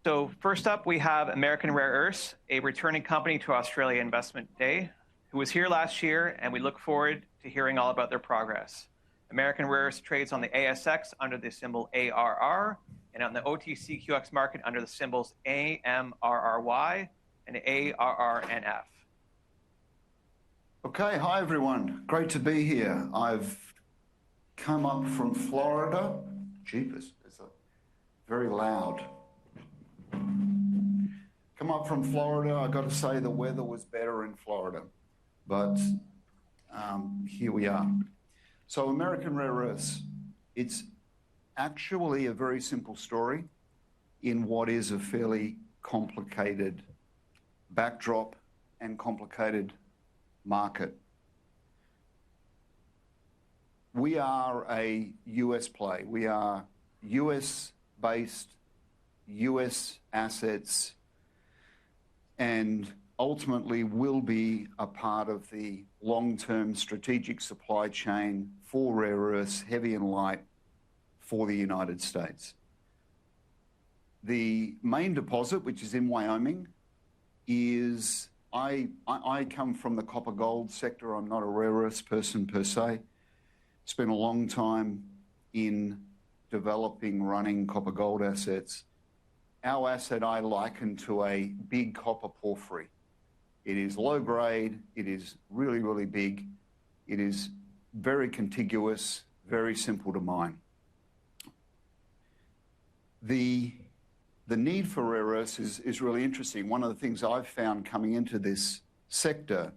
So first up, we have American Rare Earths, a returning company to Australia Investment Day, who was here last year, and we look forward to hearing all about their progress. American Rare Earths trades on the ASX under the symbol ARR, and on the OTCQX market under the symbols AMRRY and ARRNF. Okay, hi everyone. Great to be here. I've come up from Florida. Jeepers, it's very loud. Come up from Florida. I got to say the weather was better in Florida, but here we are. So American Rare Earths, it's actually a very simple story in what is a fairly complicated backdrop and complicated market. We are a US play. We are US-based, US assets, and ultimately will be a part of the long-term strategic supply chain for rare earths, heavy and light, for the United States. The main deposit, which is in Wyoming, is, I come from the copper gold sector. I'm not a rare earths person per se. Spent a long time in developing, running copper gold assets. Our asset I liken to a big copper porphyry. It is low grade, it is really, really big, it is very contiguous, very simple to mine. The need for rare earths is really interesting. One of the things I've found coming into this sector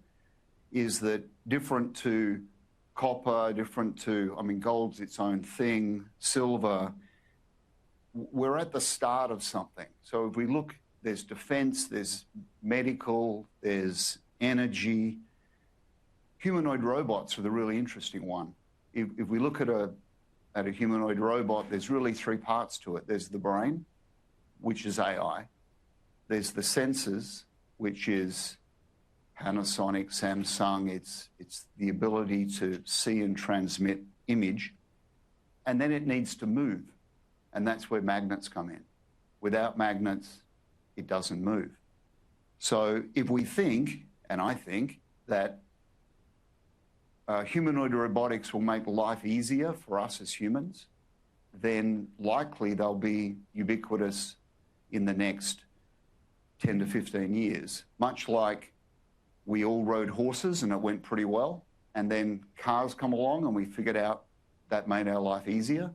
is that different to copper, gold's its own thing, silver, we're at the start of something. So if we look, there's defense, there's medical, there's energy. Humanoid robots are the really interesting one. If we look at a humanoid robot, there's really three parts to it. There's the brain, which is AI. There's the sensors, which is Panasonic, Samsung. It's the ability to see and transmit image. And then it needs to move. And that's where magnets come in. Without magnets, it doesn't move. So if we think, and I think, that humanoid robotics will make life easier for us as humans, then likely they'll be ubiquitous in the next 10 to 15 years. Much like we all rode horses and it went pretty well, and then cars come along and we figured out that made our life easier,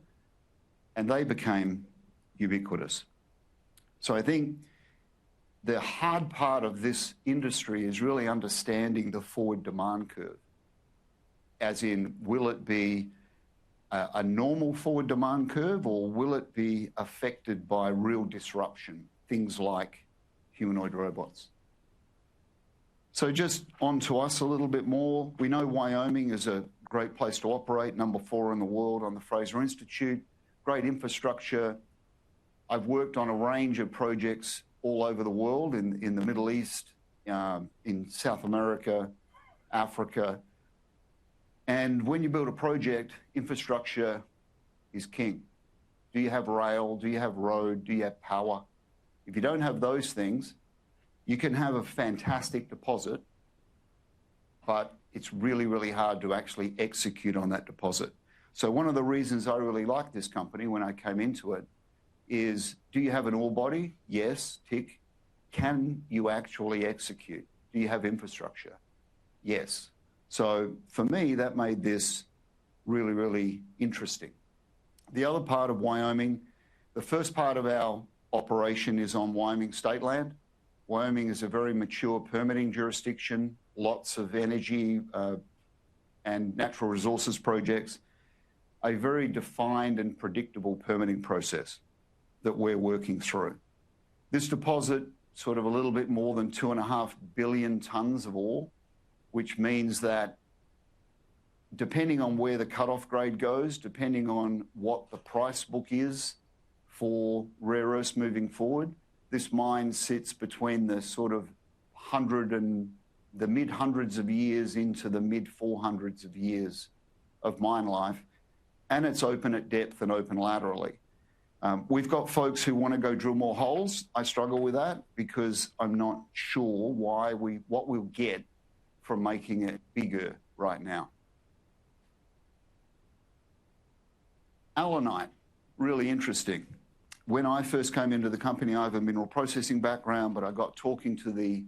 and they became ubiquitous. So I think the hard part of this industry is really understanding the forward demand curve. As in, will it be a normal forward demand curve, or will it be affected by real disruption, things like humanoid robots? So just on to us a little bit more. We know Wyoming is a great place to operate, number 4 in the world on the Fraser Institute. Great infrastructure. I've worked on a range of projects all over the world, in the Middle East, in South America, Africa. And when you build a project, infrastructure is king. Do you have rail? Do you have road? Do you have power? If you don't have those things, you can have a fantastic deposit, but it's really, really hard to actually execute on that deposit. So one of the reasons I really liked this company when I came into it is, do you have an ore body? Yes, tick. Can you actually execute? Do you have infrastructure? Yes. So for me, that made this really, really interesting. The other part of Wyoming, the first part of our operation is on Wyoming state land. Wyoming is a very mature permitting jurisdiction, lots of energy and natural resources projects, a very defined and predictable permitting process that we're working through. This deposit, sort of a little bit more than 2.5 billion tons of ore, which means that depending on where the cutoff grade goes, depending on what the price book is for rare earths moving forward, this mine sits between the sort of the mid hundreds of years into the mid 400s of years of mine life, and it's open at depth and open laterally. We've got folks who want to go drill more holes. I struggle with that because I'm not sure what we'll get from making it bigger right now. Allanite, really interesting. When I first came into the company, I have a mineral processing background, but I got talking to the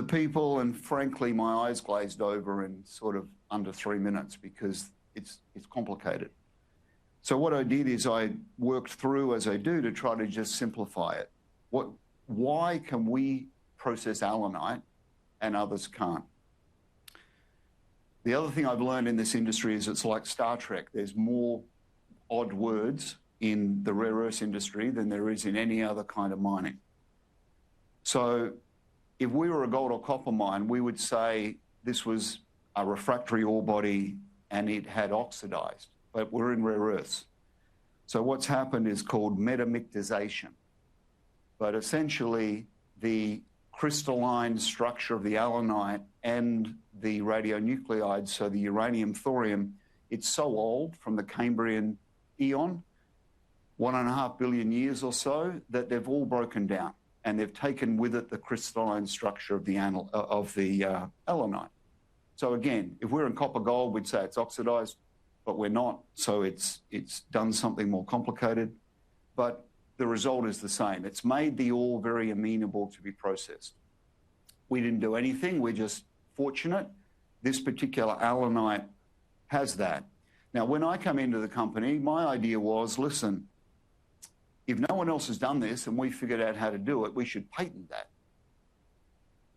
people, and frankly, my eyes glazed over in sort of under 3 minutes because it's complicated. So what I did is I worked through, as I do, to try to just simplify it. Why can we process allanite and others can't? The other thing I've learned in this industry is it's like Star Trek. There's more odd words in the rare earths industry than there is in any other kind of mining. So if we were a gold or copper mine, we would say this was a refractory ore body and it had oxidized, but we're in rare earths. So what's happened is called metamictization. But essentially, the crystalline structure of the allanite and the radionuclides, so the uranium, thorium, it's so old from the Cambrian eon, 1.5 billion years or so, that they've all broken down, and they've taken with it the crystalline structure of the allanite. So again, if we're in copper gold, we'd say it's oxidized, but we're not, so it's done something more complicated. But the result is the same. It's made the ore very amenable to be processed. We didn't do anything. We're just fortunate. This particular allanite has that. Now, when I come into the company, my idea was, listen, if no one else has done this and we figured out how to do it, we should patent that.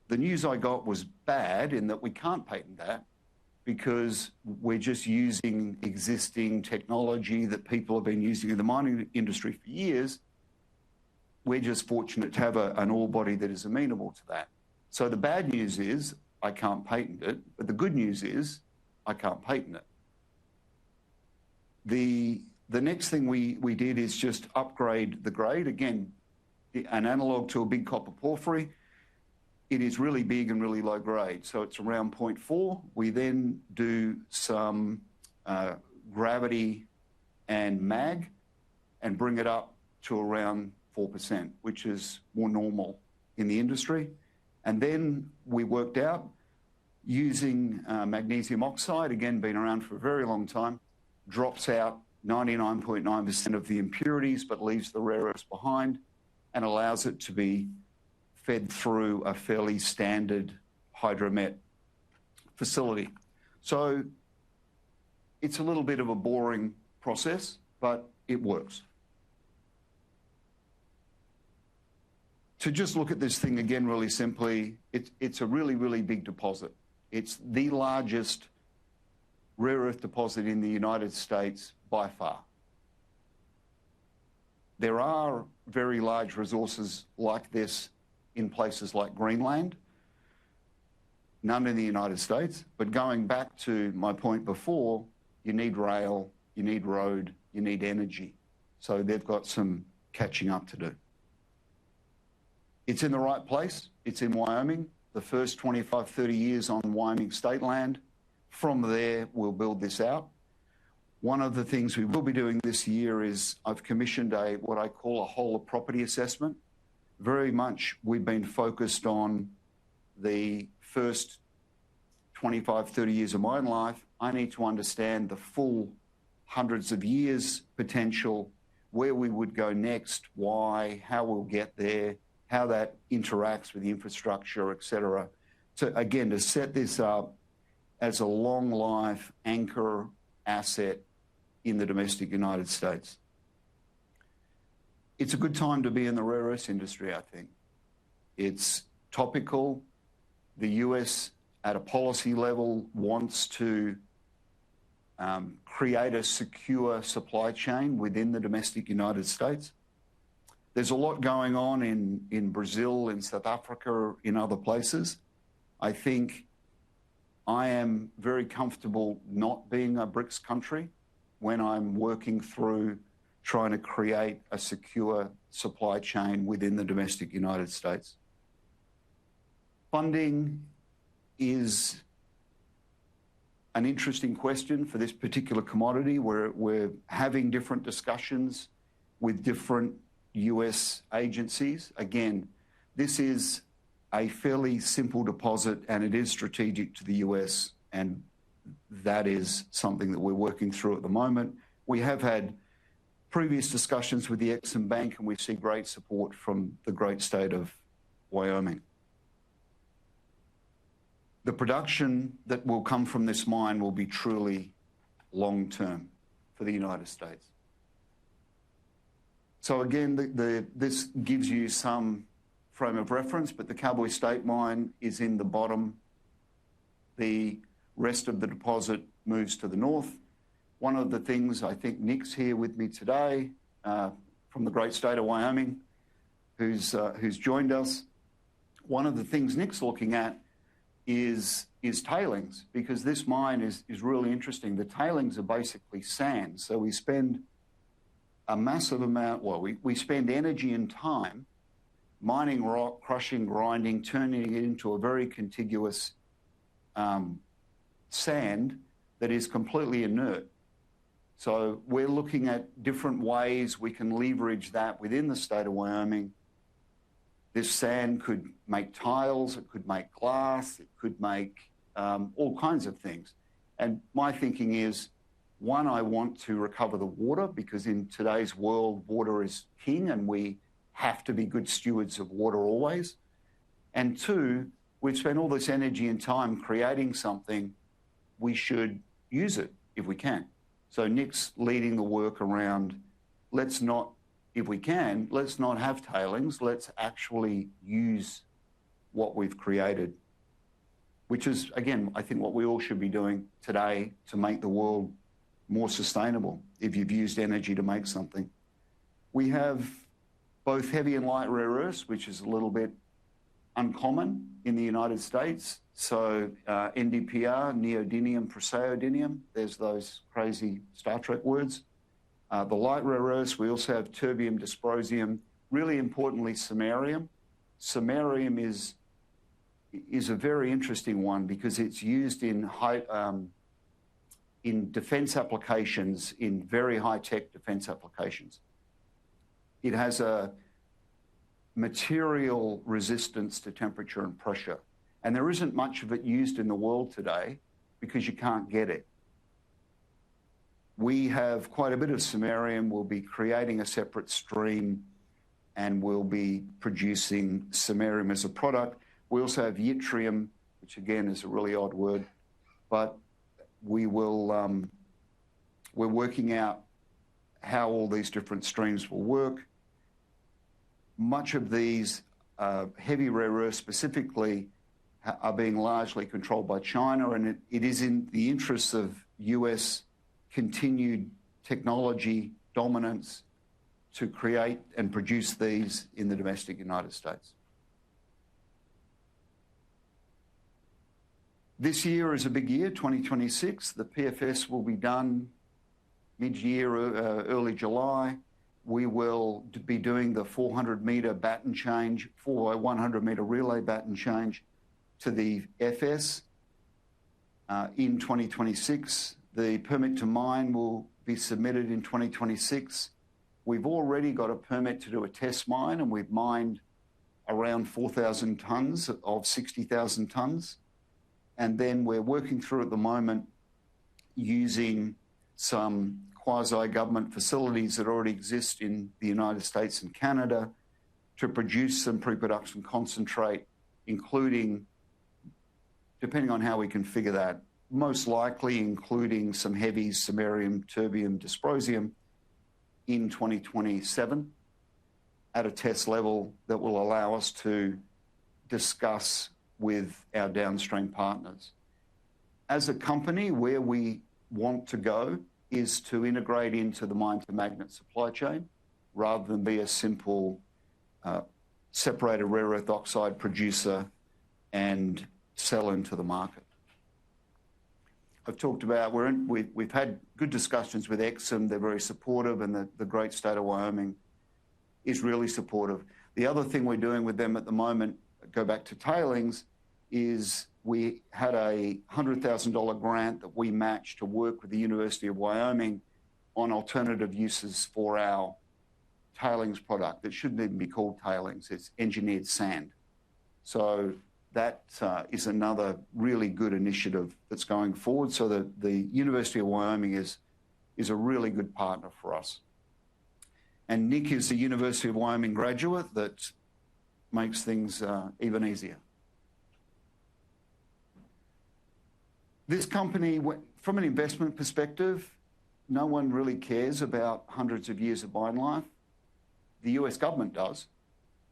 The news I got was bad in that we can't patent that because we're just using existing technology that people have been using in the mining industry for years. We're just fortunate to have an ore body that is amenable to that. So the bad news is I can't patent it, but the good news is I can't patent it. The next thing we did is just upgrade the grade. Again, an analog to a big copper porphyry. It is really big and really low grade, so it's around 0.4. We then do some gravity and mag and bring it up to around 4%, which is more normal in the industry. And then we worked out using magnesium oxide, again, been around for a very long time, drops out 99.9% of the impurities, but leaves the rare earths behind and allows it to be fed through a fairly standard hydromet facility. So it's a little bit of a boring process, but it works. To just look at this thing again really simply, it's a really, really big deposit. It's the largest rare earth deposit in the United States by far. There are very large resources like this in places like Greenland, none in the United States. But going back to my point before, you need rail, you need road, you need energy. So they've got some catching up to do. It's in the right place. It's in Wyoming. The first 25, 30 years on Wyoming state land. From there, we'll build this out. One of the things we will be doing this year is I've commissioned what I call a whole of property assessment. Very much we've been focused on the first 25, 30 years of mine life. I need to understand the full hundreds of years potential, where we would go next, why, how we'll get there, how that interacts with the infrastructure, et cetera. So again, to set this up as a long life anchor asset in the domestic United States. It's a good time to be in the rare earths industry, I think. It's topical. The US at a policy level wants to create a secure supply chain within the domestic United States. There's a lot going on in Brazil, in South Africa, in other places. I think I am very comfortable not being a BRICS country when I'm working through trying to create a secure supply chain within the domestic United States. Funding is an interesting question for this particular commodity. We're having different discussions with different US agencies. Again, this is a fairly simple deposit and it is strategic to the US, and that is something that we're working through at the moment. We have had previous discussions with the Exim Bank and we see great support from the great state of Wyoming. The production that will come from this mine will be truly long-term for the United States. So again, this gives you some frame of reference, but the Cowboy State Mine is in the bottom. The rest of the deposit moves to the north. One of the things, I think Nick's here with me today from the great state of Wyoming, who's joined us. One of the things Nick's looking at is tailings, because this mine is really interesting. The tailings are basically sand. So we spend a massive amount, we spend energy and time mining rock, crushing, grinding, turning it into a very contiguous sand that is completely inert. So we're looking at different ways we can leverage that within the state of Wyoming. This sand could make tiles, it could make glass, it could make all kinds of things. And my thinking is, one, I want to recover the water, because in today's world, water is king and we have to be good stewards of water always. And two, we've spent all this energy and time creating something, we should use it if we can. So Nick's leading the work around, let's not, if we can, let's not have tailings, let's actually use what we've created, which is, again, I think what we all should be doing today to make the world more sustainable if you've used energy to make something. We have both heavy and light rare earths, which is a little bit uncommon in the United States. So NdPr, neodymium, praseodymium, there's those crazy Star Trek words. The light rare earths, we also have terbium, dysprosium, really importantly, samarium. Samarium is a very interesting one because it's used in defense applications, in very high-tech defense applications. It has a material resistance to temperature and pressure. And there isn't much of it used in the world today because you can't get it. We have quite a bit of samarium. We'll be creating a separate stream and we'll be producing samarium as a product. We also have yttrium, which again is a really odd word, but we will, we're working out how all these different streams will work. Much of these heavy rare earths specifically are being largely controlled by China, and it is in the interests of US continued technology dominance to create and produce these in the domestic United States. This year is a big year, 2026. The PFS will be done mid-year, early July. We will be doing the 400-meter baton change, 4 by 100-meter relay baton change to the FS in 2026. The permit to mine will be submitted in 2026. We've already got a permit to do a test mine, and we've mined around 4,000 tonnes of 60,000 tonnes. And then we're working through at the moment using some quasi-government facilities that already exist in the United States and Canada to produce some pre-production concentrate, including, depending on how we can figure that, most likely including some heavies, samarium, terbium, dysprosium, in 2027 at a test level that will allow us to discuss with our downstream partners. As a company, where we want to go is to integrate into the mine-to-magnet supply chain rather than be a simple separated rare earth oxide producer and sell into the market. I've talked about, we've had good discussions with Exim. They're very supportive, and the great state of Wyoming is really supportive. The other thing we're doing with them at the moment, go back to tailings, is we had a $100,000 grant that we matched to work with the University of Wyoming on alternative uses for our tailings product that shouldn't even be called tailings. It's engineered sand. So that is another really good initiative that's going forward. So the University of Wyoming is a really good partner for us. And Nick is a University of Wyoming graduate that makes things even easier. This company, from an investment perspective, no one really cares about hundreds of years of mine life. The US government does,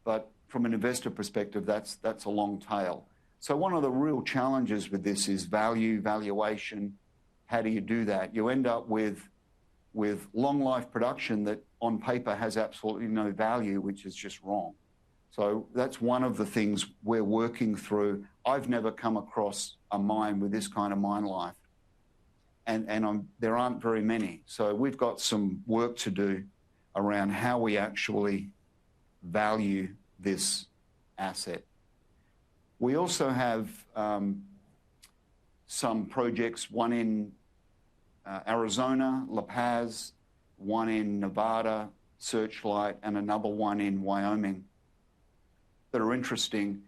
but from an investor perspective, that's a long tail. So one of the real challenges with this is valuation. How do you do that? You end up with long life production that on paper has absolutely no value, which is just wrong. So that's one of the things we're working through. I've never come across a mine with this kind of mine life. And there aren't very many. So we've got some work to do around how we actually value this asset. We also have some projects, one in Arizona, La Paz, one in Nevada, Searchlight, and another one in Wyoming that are interesting.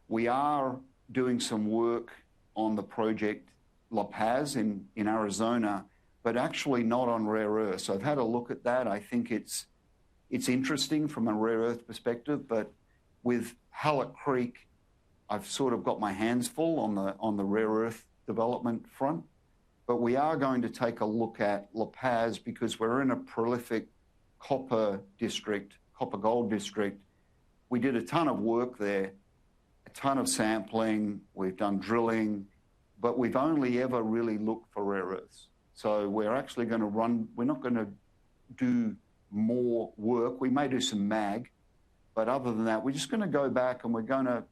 We are doing some work on the project La Paz in Arizona, but actually not on rare earths. So I've had a look at that. I think it's interesting from a rare earth perspective, but with Halleck Creek, I've sort of got my hands full on the rare earth development front. But we are going to take a look at La Paz because we're in a prolific copper district, copper gold district. We did a ton of work there, a ton of sampling. We've done drilling, but we've only ever really looked for rare earths. So we're actually going to we're not going to do more work. We may do some mag, but other than that, we're just going to go back and we're going to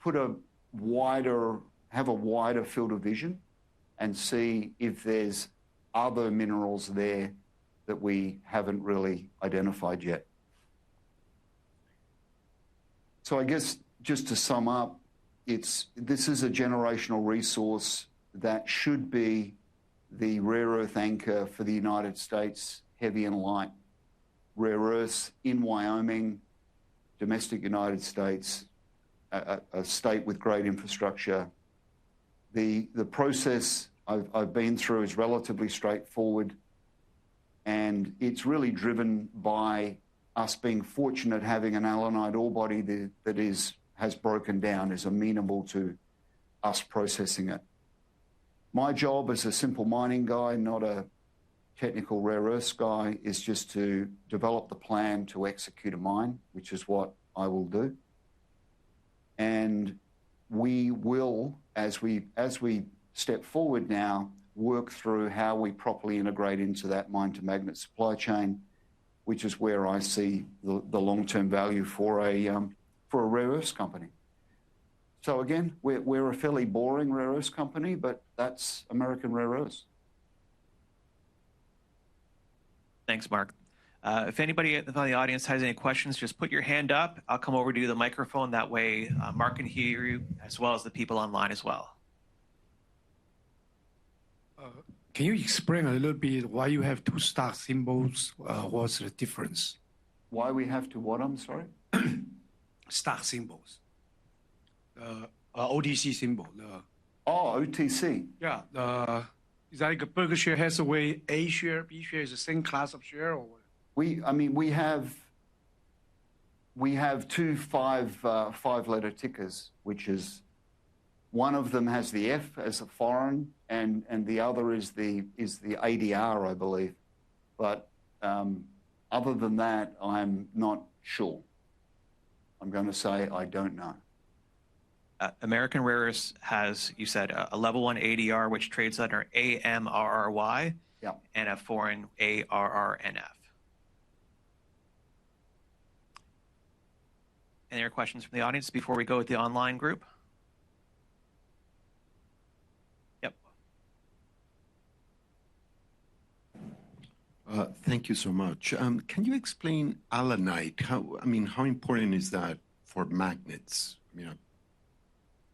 put have a wider field of vision and see if there's other minerals there that we haven't really identified yet. So I guess just to sum up, this is a generational resource that should be the rare earth anchor for the United States, heavy and light rare earths in Wyoming, domestic United States, a state with great infrastructure. The process I've been through is relatively straightforward, and it's really driven by us being fortunate having an allanite ore body that has broken down, is amenable to us processing it. My job as a simple mining guy, not a technical rare earths guy, is just to develop the plan to execute a mine, which is what I will do. And we will, as we step forward now, work through how we properly integrate into that mine to magnet supply chain, which is where I see the long-term value for a rare earths company. So again, we're a fairly boring rare earths company, but that's American Rare Earths. Thanks, Mark. If anybody from the audience has any questions, just put your hand up. I'll come over to the microphone. That way Mark can hear you as well as the people online as well. Can you explain a little bit why you have two stock symbols? What's the difference? Why we have to what, I'm sorry? Stock symbols. OTC symbol. OTC. Yeah. Is that like a Berkshire Hathaway A share, B share is the same class of share? Or what? We have two five-letter tickers, which is one of them has the F as a foreign, and the other is the ADR, I believe. But other than that, I'm not sure. I'm going to say I don't know. American Rare Earths has, you said, a level 1 ADR, which trades under AMRRY, yeah, and a foreign ARRNF. Any other questions from the audience before we go with the online group? Yep. Thank you so much. Can you explain allanite? How important is that for magnets?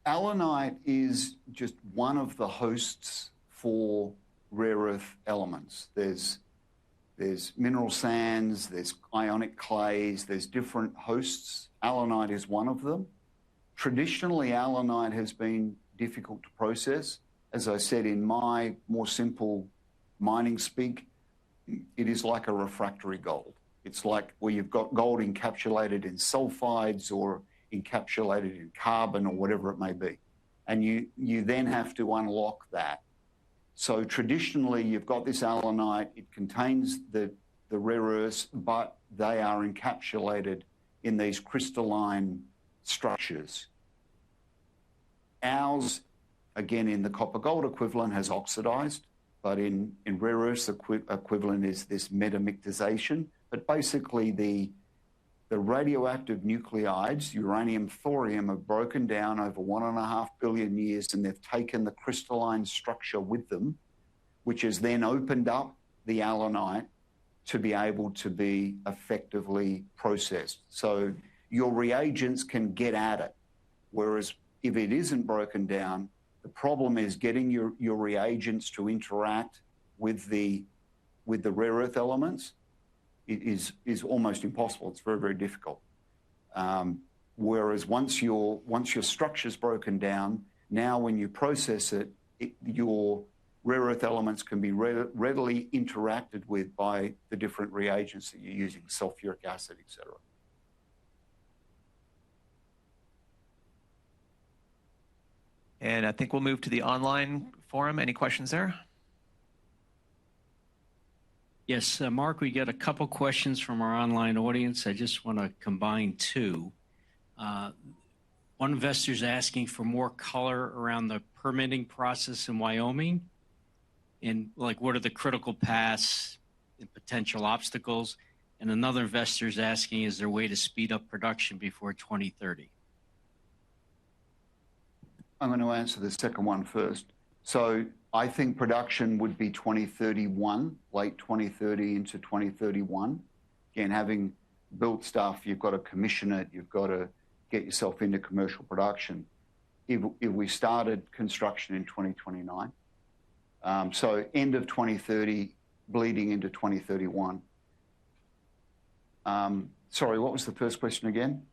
Allanite is just one of the hosts for rare earth elements. There's There's mineral sands, there's ionic clays, there's different hosts. Allanite is one of them. Traditionally, allanite has been difficult to process. As I said, in my more simple mining speak, it is like a refractory gold. It's like where you've got gold encapsulated in sulfides or encapsulated in carbon or whatever it may be. And you then have to unlock that. So traditionally, you've got this allanite. It contains the rare earths, but they are encapsulated in these crystalline structures. Ours, again, in the copper-gold equivalent, has oxidized, but in rare earths equivalent is this metamictization. But basically, the radioactive nuclides, uranium, thorium, have broken down over 1.5 billion years, and they've taken the crystalline structure with them, which has then opened up the allanite to be able to be effectively processed. So your reagents can get at it, whereas if it isn't broken down, the problem is getting your reagents to interact with the rare earth elements is almost impossible. It's very, very difficult. Whereas once your structure's broken down, now when you process it, your rare earth elements can be readily interacted with by the different reagents that you're using, sulfuric acid, et cetera. And I think we'll move to the online forum. Any questions there? Yes, Mark, we get a couple questions from our online audience. I just want to combine two. One investor is asking for more color around the permitting process in Wyoming, and like what are the critical paths and potential obstacles? And another investor is asking, is there a way to speed up production before 2030? I'm going to answer the second one first. So I think production would be 2031, late 2030 into 2031. Again, having built stuff, you've got to commission it, you've got to get yourself into commercial production. If we started construction in 2029, so end of 2030, bleeding into 2031. Sorry, what was the first question again?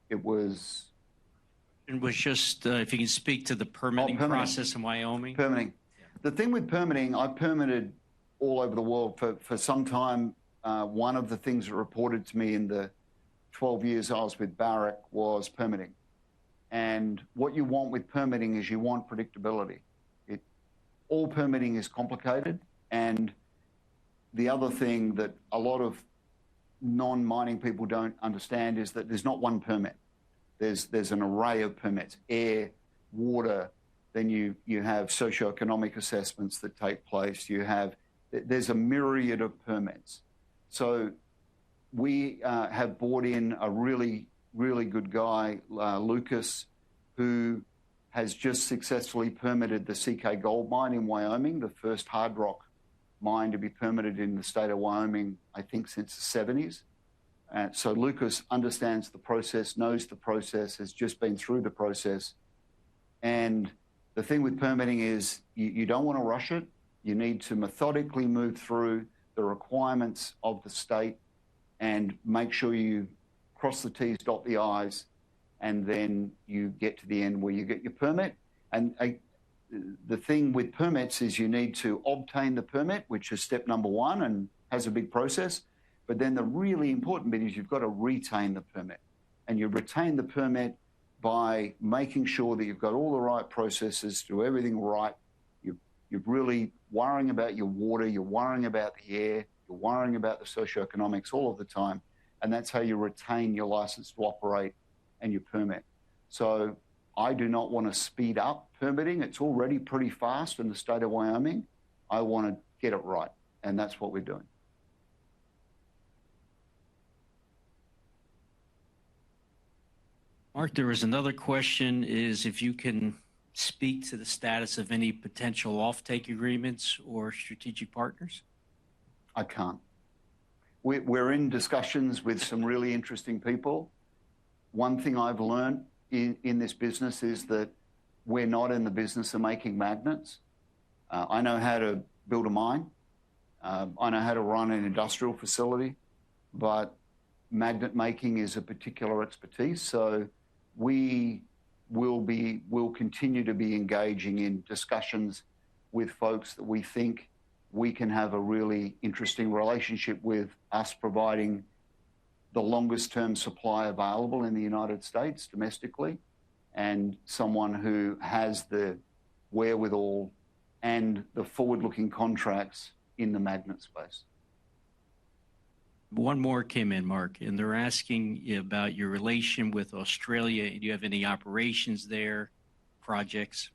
It was just if you can speak to the permitting process in Wyoming. Permitting. The thing with permitting, I permitted all over the world for some time. One of the things that reported to me in the 12 years I was with Barrick was permitting. And what you want with permitting is you want predictability. All permitting is complicated. And the other thing that a lot of non-mining people don't understand is that there's not one permit. There's an array of permits, air, water, then you have socioeconomic assessments that take place. There's a myriad of permits. So we have brought in a really, really good guy, Lucas, who has just successfully permitted the CK Gold Mine in Wyoming, the first hard rock mine to be permitted in the state of Wyoming, I think, since the 70s. So Lucas understands the process, knows the process, has just been through the process. And the thing with permitting is you don't want to rush it. You need to methodically move through the requirements of the state and make sure you cross the T's, dot the I's, and then you get to the end where you get your permit. And the thing with permits is you need to obtain the permit, which is step number one and has a big process. But then the really important bit is you've got to retain the permit. And you retain the permit by making sure that you've got all the right processes, do everything right. You're really worrying about your water, you're worrying about the air, you're worrying about the socioeconomics all of the time. And that's how you retain your license to operate and your permit. So I do not want to speed up permitting. It's already pretty fast in the state of Wyoming. I want to get it right. And that's what we're doing. Mark, there was another question, is if you can speak to the status of any potential offtake agreements or strategic partners? I can't. We're in discussions with some really interesting people. One thing I've learned in this business is that we're not in the business of making magnets. I know how to build a mine. I know how to run an industrial facility, but magnet making is a particular expertise. So we will continue to be engaging in discussions with folks that we think we can have a really interesting relationship with, us providing the longest term supply available in the United States domestically, and someone who has the wherewithal and the forward-looking contracts in the magnet space. One more came in, Mark, and they're asking about your relation with Australia. Do you have any operations there, projects?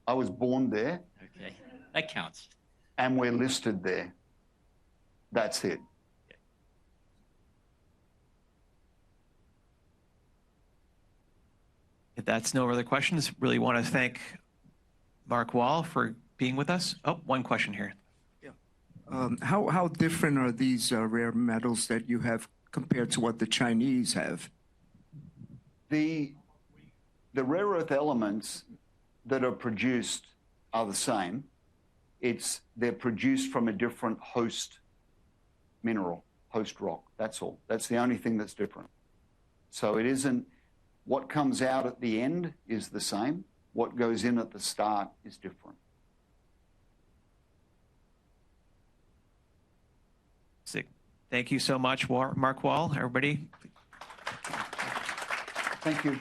I was born there. Okay, that counts. And we're listed there. That's it. If that's no other questions, really want to thank Mark Wall for being with us. Oh, one question here. How different are these rare metals that you have compared to what the Chinese have? The rare earth elements that are produced are the same. They're produced from a different host mineral, host rock. That's all. That's the only thing that's different. So it isn't, what comes out at the end is the same. What goes in at the start is different. Thank you so much, Mark Wall. Everybody. Thank you.